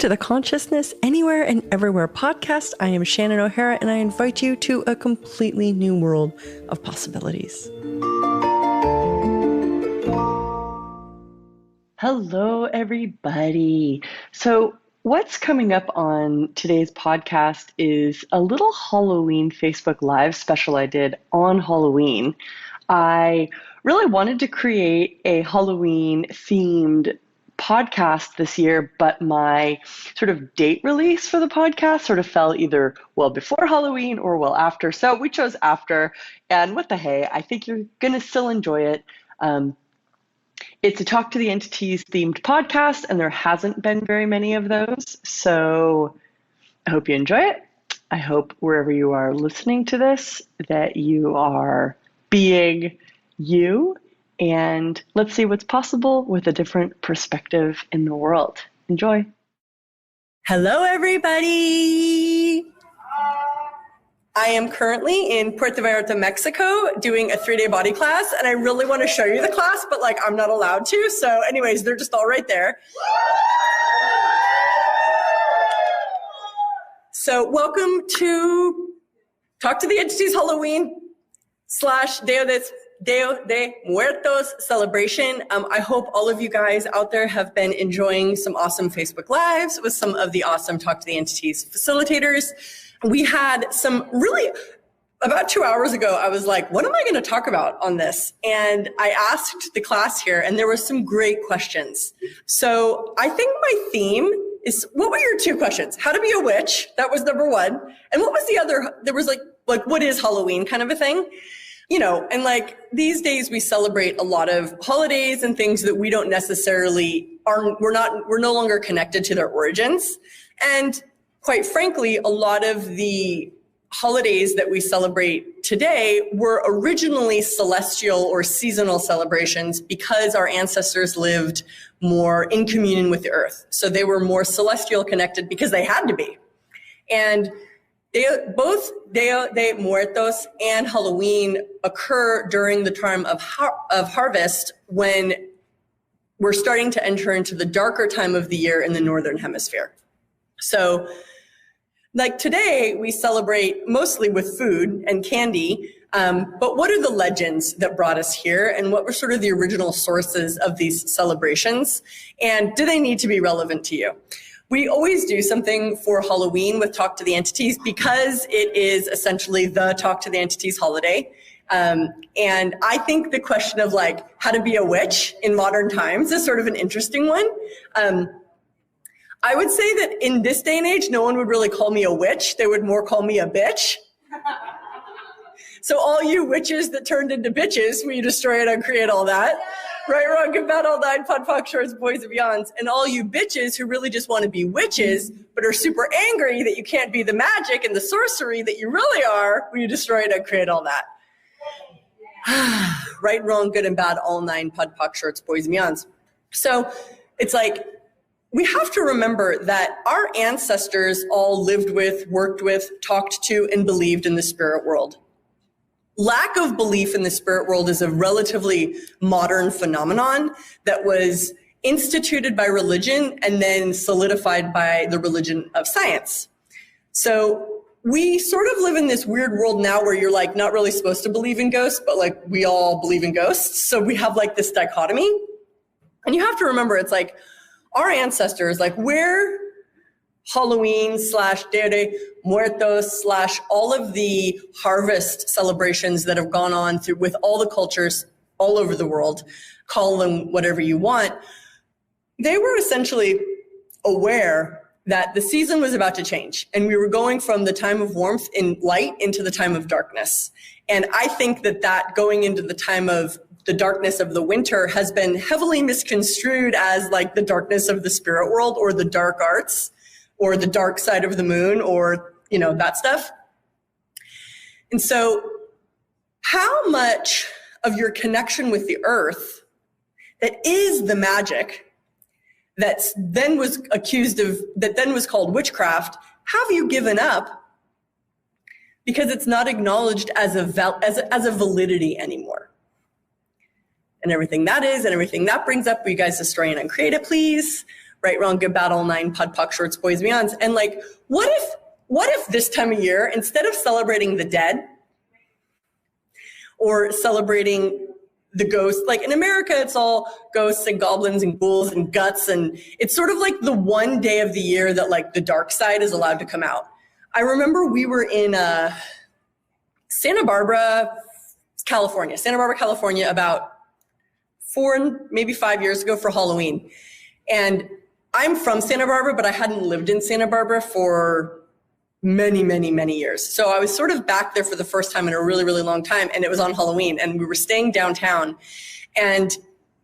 to the Consciousness Anywhere and Everywhere podcast. I am Shannon O'Hara, and I invite you to a completely new world of possibilities. Hello, everybody. So what's coming up on today's podcast is a little Halloween Facebook Live special I did on Halloween. I really wanted to create a Halloween-themed podcast this year, but my sort of date release for the podcast sort of fell either well before Halloween or well after. So we chose after, and what the hey, I think you're going to still enjoy it. It's a Talk to the Entities themed podcast, and there hasn't been very many of those. So I hope you enjoy it. I hope wherever you are listening to this, that you are being you. And let's see what's possible with a different perspective in the world. Enjoy. Hello, everybody. I am currently in Puerto Vallarta, Mexico, doing a 3-day body class, and I really want to show you the class, but I'm not allowed to. So anyways, they're just all right there. So welcome to Talk to the Entities Halloween / Dia de Muertos celebration. I hope all of you guys out there have been enjoying some awesome Facebook Lives with some of the awesome Talk to the Entities facilitators. We had some really, about 2 hours ago, I was like, what am I going to talk about on this? And I asked the class here, and there were some great questions. So I think my theme is, what were your 2 questions? How to be a witch, that was number 1. And what was the other? There was like what is Halloween kind of a thing? You know, and these days we celebrate a lot of holidays and things that we don't necessarily we're no longer connected to their origins. And quite frankly, a lot of the holidays that we celebrate today were originally celestial or seasonal celebrations because our ancestors lived more in communion with the earth. So they were more celestial connected because they had to be. And both Dia de Muertos and Halloween occur during the time of harvest, when we're starting to enter into the darker time of the year in the Northern Hemisphere. So today we celebrate mostly with food and candy, but what are the legends that brought us here, and what were sort of the original sources of these celebrations, and do they need to be relevant to you? We always do something for Halloween with Talk to the Entities because it is essentially the Talk to the Entities holiday. And I think the question of how to be a witch in modern times is sort of an interesting one. I would say that in this day and age, no one would really call me a witch. They would more call me a bitch. So all you witches that turned into bitches, will you destroy it, uncreate all that? Right, wrong, good, bad, all nine, fun, fuck, shorts, boys, and beyonds. And all you bitches who really just want to be witches, but are super angry that you can't be the magic and the sorcery that you really are, will you destroy it and create all that? Right, wrong, good, and bad, all 9, pud, puck, shorts, boys, and beyonds. So it's we have to remember that our ancestors all lived with, worked with, talked to, and believed in the spirit world. Lack of belief in the spirit world is a relatively modern phenomenon that was instituted by religion and then solidified by the religion of science. So we sort of live in this weird world now where you're not really supposed to believe in ghosts, but we all believe in ghosts. So we have this dichotomy. And you have to remember, it's our ancestors, where Halloween / Dia de Muertos / all of the harvest celebrations that have gone on through with all the cultures all over the world, call them whatever you want, they were essentially aware that the season was about to change, and we were going from the time of warmth and light into the time of darkness. And I think that going into the time of the darkness of the winter has been heavily misconstrued as the darkness of the spirit world or the dark arts, or the dark side of the moon, or, that stuff. And so how much of your connection with the earth that is the magic that then was called witchcraft, have you given up because it's not acknowledged as a validity anymore? And everything that is, and everything that brings up, will you guys destroy and uncreate it, please? right, wrong, good, bad, all nine, pod, poc, shorts, boys, beyonds. And like, what if this time of year, instead of celebrating the dead or celebrating the ghosts, like in America, it's all ghosts and goblins and ghouls and guts. And it's sort of like the one day of the year that like the dark side is allowed to come out. I remember we were in Santa Barbara, California, about 4, maybe 5 years ago for Halloween. And I'm from Santa Barbara, but I hadn't lived in Santa Barbara for many, many, many years. So I was sort of back there for the first time in a really, really long time. And it was on Halloween and we were staying downtown and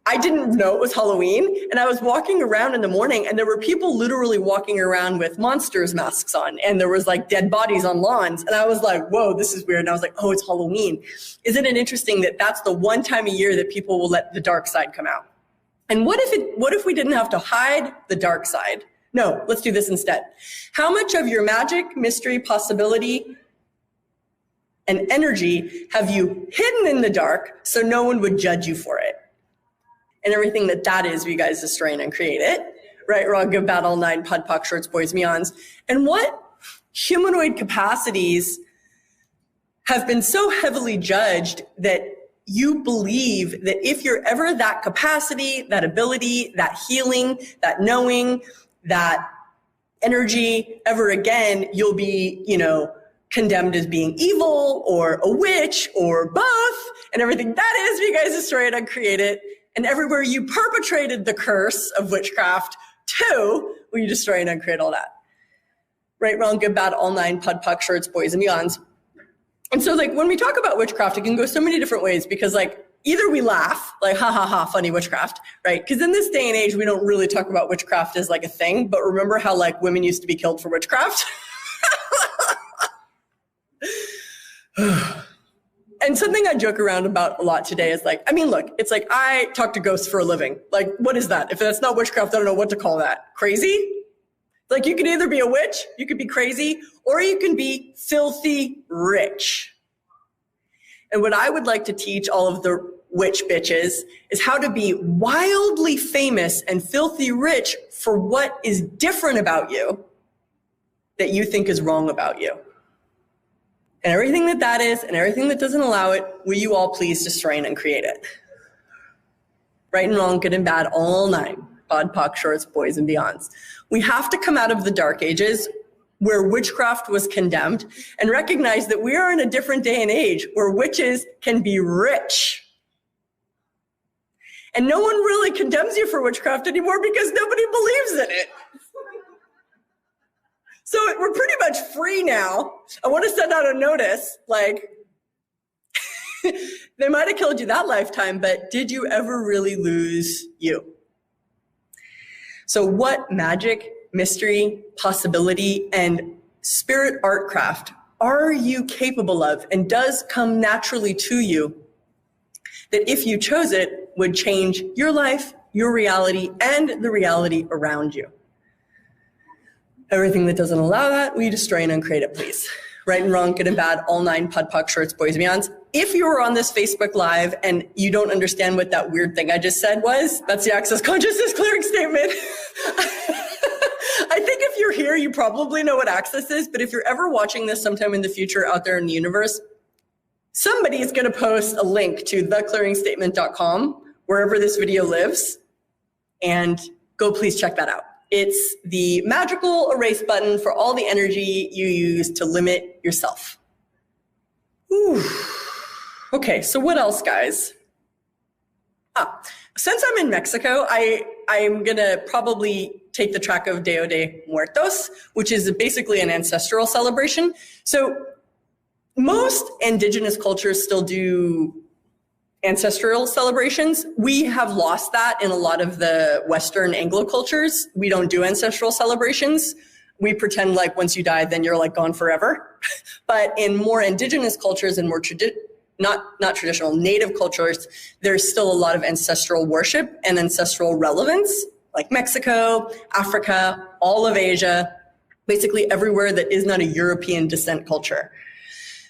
I didn't know it was Halloween. And I was walking around in the morning and there were people literally walking around with monsters masks on. And there was like dead bodies on lawns. And I was like, whoa, this is weird. And I was like, oh, it's Halloween. Isn't it interesting that that's the one time a year that people will let the dark side come out? And what if we didn't have to hide the dark side? No, let's do this instead. How much of your magic, mystery, possibility, and energy have you hidden in the dark so no one would judge you for it? And everything that is, you guys destroy and create it. Right, wrong, good, bad, all nine, pod, poc, shorts, boys, beyonds. And what humanoid capacities have been so heavily judged that you believe that if you're ever that capacity, that ability, that healing, that knowing, that energy ever again, you'll be, condemned as being evil or a witch or both, and everything that is, you guys destroy it and create it. And everywhere you perpetrated the curse of witchcraft too, will you destroy and uncreate all that? Right, wrong, good, bad, all nine, pod, poc, shorts, boys, and beyonds. And so like when we talk about witchcraft, it can go so many different ways because like either we laugh, like ha ha ha, funny witchcraft, right? Because in this day and age, we don't really talk about witchcraft as like a thing, but remember how like women used to be killed for witchcraft? And something I joke around about a lot today is like, I mean, look, it's like I talk to ghosts for a living. Like, what is that? If that's not witchcraft, I don't know what to call that. Crazy? Like you can either be a witch, you could be crazy, or you can be filthy rich. And what I would like to teach all of the witch bitches is how to be wildly famous and filthy rich for what is different about you that you think is wrong about you. And everything that is and everything that doesn't allow it, will you all please destroy and uncreate it? Right and wrong, good and bad, all nine, pod, poc, shorts, boys, and beyonds. We have to come out of the dark ages where witchcraft was condemned and recognize that we are in a different day and age where witches can be rich. And no one really condemns you for witchcraft anymore because nobody believes in it. So we're pretty much free now. I want to send out a notice, like, they might have killed you that lifetime, but did you ever really lose you? So what magic, mystery, possibility, and spirit art craft are you capable of and does come naturally to you that if you chose it would change your life, your reality, and the reality around you? Everything that doesn't allow that, will you destroy and uncreate it, please? Right and wrong, good and bad, all nine, pod, poc, shorts, boys, and beyonds. If you were on this Facebook Live and you don't understand what that weird thing I just said was, that's the Access Consciousness Clearing Statement. I think if you're here, you probably know what Access is, but if you're ever watching this sometime in the future out there in the universe, somebody is going to post a link to theclearingstatement.com, wherever this video lives, and go please check that out. It's the magical erase button for all the energy you use to limit yourself. Ooh. Okay, so what else, guys? Since I'm in Mexico, I'm going to probably take the track of Dia de Muertos, which is basically an ancestral celebration. So most indigenous cultures still do ancestral celebrations. We have lost that in a lot of the Western Anglo cultures. We don't do ancestral celebrations. We pretend like once you die, then you're like gone forever. But in more indigenous cultures and more not traditional native cultures, there's still a lot of ancestral worship and ancestral relevance, like Mexico, Africa, all of Asia, basically everywhere that is not a European descent culture.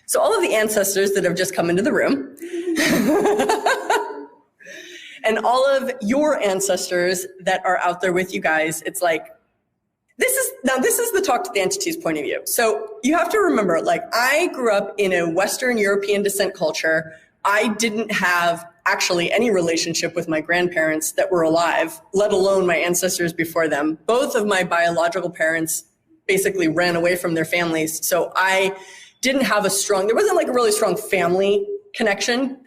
So all of the ancestors that have just come into the room, and all of your ancestors that are out there with you guys. It's like, this is the talk to the entities point of view. So you have to remember, like, I grew up in a Western European descent culture. I didn't have actually any relationship with my grandparents that were alive, let alone my ancestors before them. Both of my biological parents basically ran away from their families. So I didn't have there wasn't like a really strong family connection,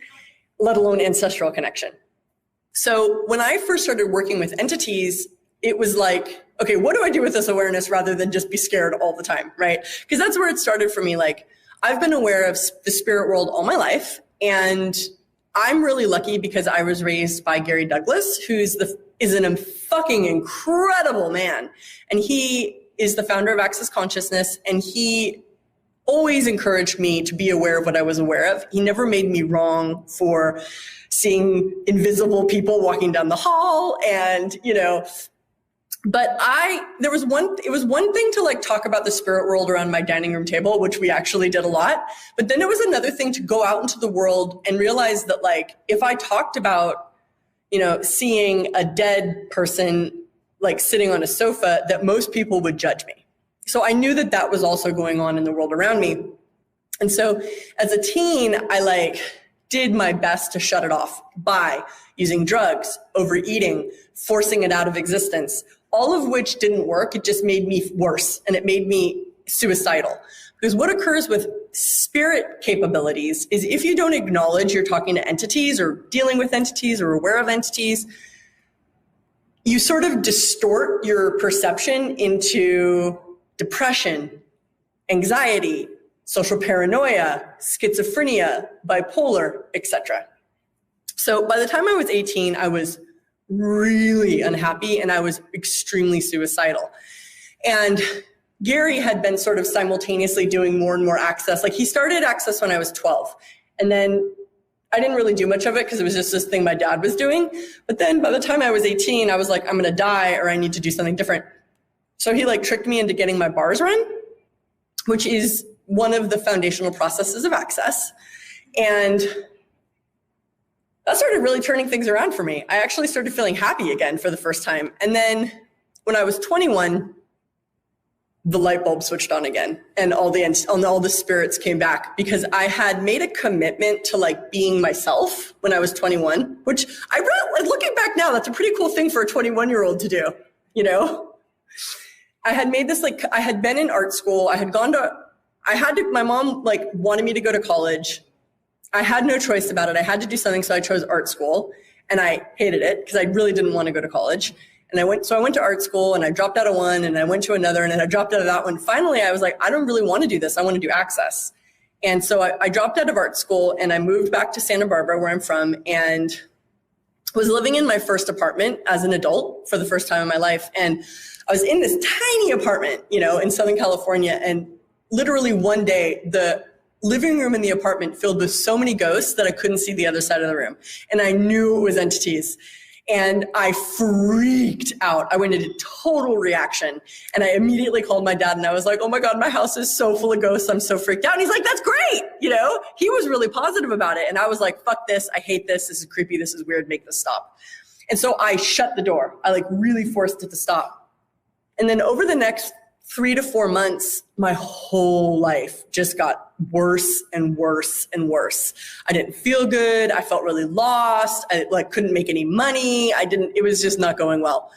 let alone ancestral connection. So when I first started working with entities, it was like, okay, what do I do with this awareness rather than just be scared all the time, right? Because that's where it started for me. Like, I've been aware of the spirit world all my life, and I'm really lucky because I was raised by Gary Douglas, is an fucking incredible man. And he is the founder of Access Consciousness, and he always encouraged me to be aware of what I was aware of. He never made me wrong for seeing invisible people walking down the hall, and, but it was one thing to like talk about the spirit world around my dining room table, which we actually did a lot. But then it was another thing to go out into the world and realize that, like, if I talked about, seeing a dead person like sitting on a sofa, that most people would judge me. So I knew that was also going on in the world around me. And so as a teen, I did my best to shut it off by using drugs, overeating, forcing it out of existence, all of which didn't work. It just made me worse, and it made me suicidal. Because what occurs with spirit capabilities is if you don't acknowledge you're talking to entities or dealing with entities or aware of entities, you sort of distort your perception into depression, anxiety, social paranoia, schizophrenia, bipolar, etc. So by the time I was 18, I was really unhappy and I was extremely suicidal. And Gary had been sort of simultaneously doing more and more Access. Like, he started Access when I was 12. And then I didn't really do much of it because it was just this thing my dad was doing. But then by the time I was 18, I was like, I'm going to die or I need to do something different. So he tricked me into getting my bars run, which is one of the foundational processes of Access. And that started really turning things around for me. I actually started feeling happy again for the first time. And then when I was 21, the light bulb switched on again, and all the spirits came back, because I had made a commitment to being myself when I was 21, which I really, looking back now, that's a pretty cool thing for a 21-year-old to do, I had made this, I had been in art school. My mom wanted me to go to college. I had no choice about it. I had to do something, so I chose art school, and I hated it because I really didn't want to go to college. And I went to art school, and I dropped out of one, and I went to another, and then I dropped out of that one. Finally, I was like, I don't really want to do this. I want to do Access. And so I dropped out of art school, and I moved back to Santa Barbara, where I'm from, and was living in my first apartment as an adult for the first time in my life. And I was in this tiny apartment, in Southern California, and literally one day, the living room in the apartment filled with so many ghosts that I couldn't see the other side of the room. And I knew it was entities. And I freaked out. I went into total reaction. And I immediately called my dad, and I was like, oh my God, my house is so full of ghosts. I'm so freaked out. And he's like, that's great. He was really positive about it. And I was like, fuck this. I hate this. This is creepy. This is weird. Make this stop. And so I shut the door. I really forced it to stop. And then over the next 3 to 4 months, my whole life just got worse and worse and worse. I didn't feel good. I felt really lost. I couldn't make any money. It was just not going well.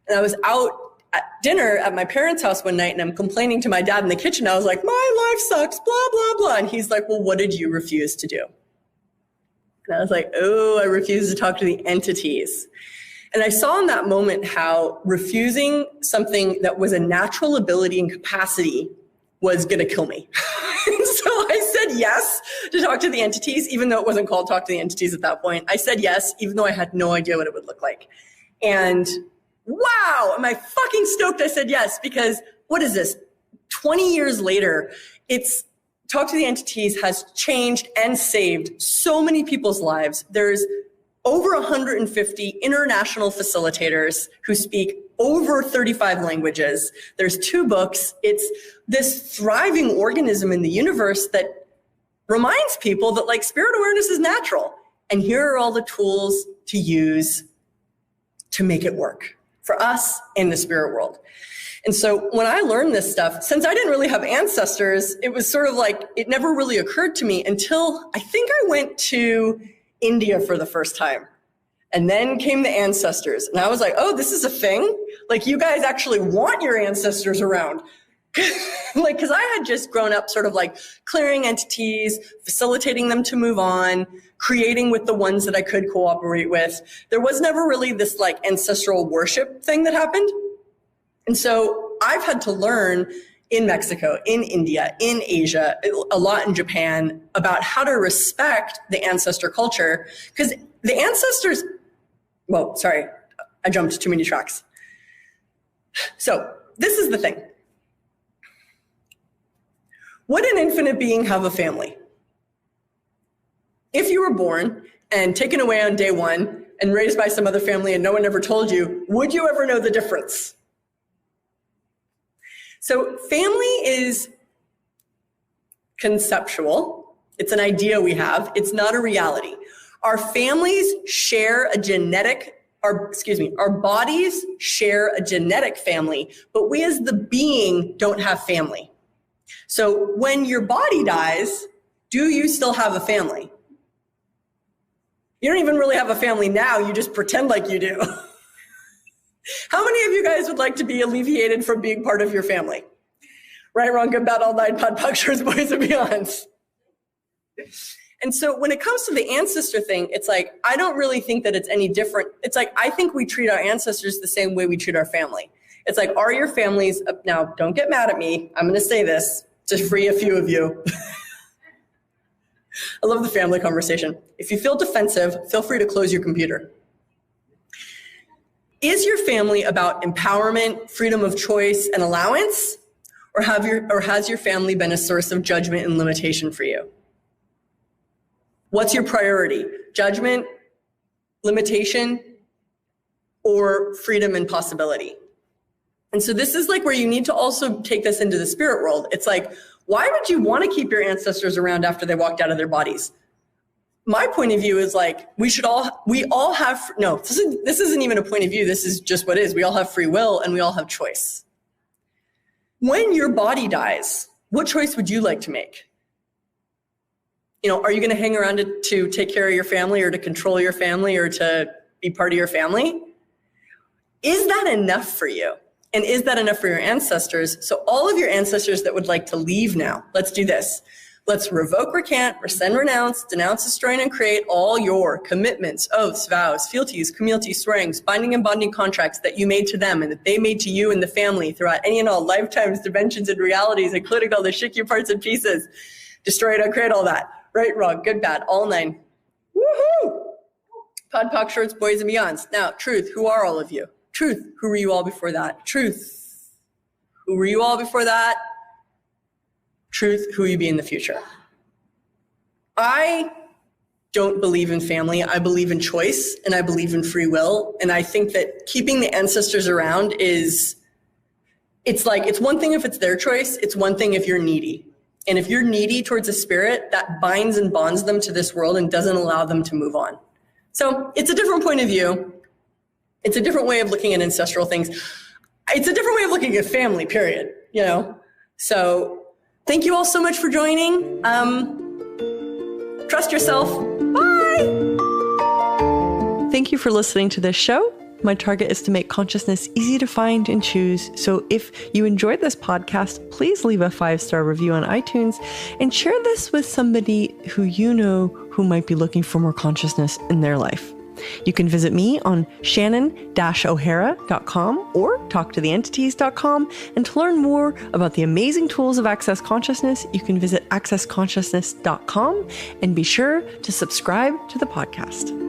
And I was out at dinner at my parents' house one night, and I'm complaining to my dad in the kitchen. I was like, my life sucks, blah, blah, blah. And he's like, well, what did you refuse to do? And I was like, oh, I refuse to talk to the entities. And I saw in that moment how refusing something that was a natural ability and capacity was going to kill me. So I said yes to talk to the entities, even though it wasn't called Talk to the Entities at that point. I said yes, even though I had no idea what it would look like. And wow, am I fucking stoked I said yes, because what is this? 20 years later, Talk to the Entities has changed and saved so many people's lives. There's over 150 international facilitators who speak over 35 languages. There's 2 books. It's this thriving organism in the universe that reminds people that spirit awareness is natural. And here are all the tools to use to make it work for us in the spirit world. And so when I learned this stuff, since I didn't really have ancestors, it was sort of like, it never really occurred to me until I think I went to India for the first time. And then came the ancestors. And I was like, oh, this is a thing? Like, you guys actually want your ancestors around. Like, because I had just grown up sort of like clearing entities, facilitating them to move on, creating with the ones that I could cooperate with. There was never really this like ancestral worship thing that happened. And so I've had to learn in Mexico, in India, in Asia, a lot in Japan, about how to respect the ancestor culture. Because the ancestors, well, sorry, I jumped too many tracks. So this is the thing. Would an infinite being have a family? If you were born and taken away on day one and raised by some other family and no one ever told you, would you ever know the difference? So family is conceptual. It's an idea we have. It's not a reality. Our families share a our bodies share a genetic family, but we as the being don't have family. So when your body dies, do you still have a family? You don't even really have a family now. You just pretend like you do. How many of you guys would like to be alleviated from being part of your family? Right, wrong, good, bad, all nine, pod, puck, shirts, boys, and beyonds. And so when it comes to the ancestor thing, it's like, I don't really think that it's any different. It's like, I think we treat our ancestors the same way we treat our family. It's like, are your families, now don't get mad at me. I'm going to say this to free a few of you. I love the family conversation. If you feel defensive, feel free to close your computer. Is your family about empowerment, freedom of choice, and allowance? Or has your family been a source of judgment and limitation for you? What's your priority? Judgment, limitation, or freedom and possibility? And so this is like where you need to also take this into the spirit world. It's like, why would you want to keep your ancestors around after they walked out of their bodies? My point of view is like, this isn't even a point of view. This is just what is. We all have free will and we all have choice. When your body dies, what choice would you like to make? Are you going to hang around to take care of your family or to control your family or to be part of your family? Is that enough for you? And is that enough for your ancestors? So all of your ancestors that would like to leave now, let's do this. Let's revoke, recant, rescind, renounce, denounce, destroy, and create all your commitments, oaths, vows, fealties, communities, swearings, binding and bonding contracts that you made to them and that they made to you and the family throughout any and all lifetimes, dimensions, and realities, including all the shaky parts and pieces. Destroy it, uncreate all that. Right, wrong, good, bad, all nine. Woohoo! Pod, poc, shorts, boys, and beyonds. Now, truth, who are all of you? Truth, who were you all before that? Truth, who were you all before that? Truth, who will you be in the future? I don't believe in family. I believe in choice and I believe in free will. And I think that keeping the ancestors around it's one thing if it's their choice. It's one thing if you're needy. And if you're needy towards a spirit, that binds and bonds them to this world and doesn't allow them to move on. So it's a different point of view. It's a different way of looking at ancestral things. It's a different way of looking at family, period. So thank you all so much for joining. Trust yourself. Bye. Thank you for listening to this show. My target is to make consciousness easy to find and choose. So if you enjoyed this podcast, please leave a 5-star review on iTunes and share this with somebody who you know who might be looking for more consciousness in their life. You can visit me on Shannon-O'Hara.com or talktotheentities.com. And to learn more about the amazing tools of Access Consciousness, you can visit accessconsciousness.com and be sure to subscribe to the podcast.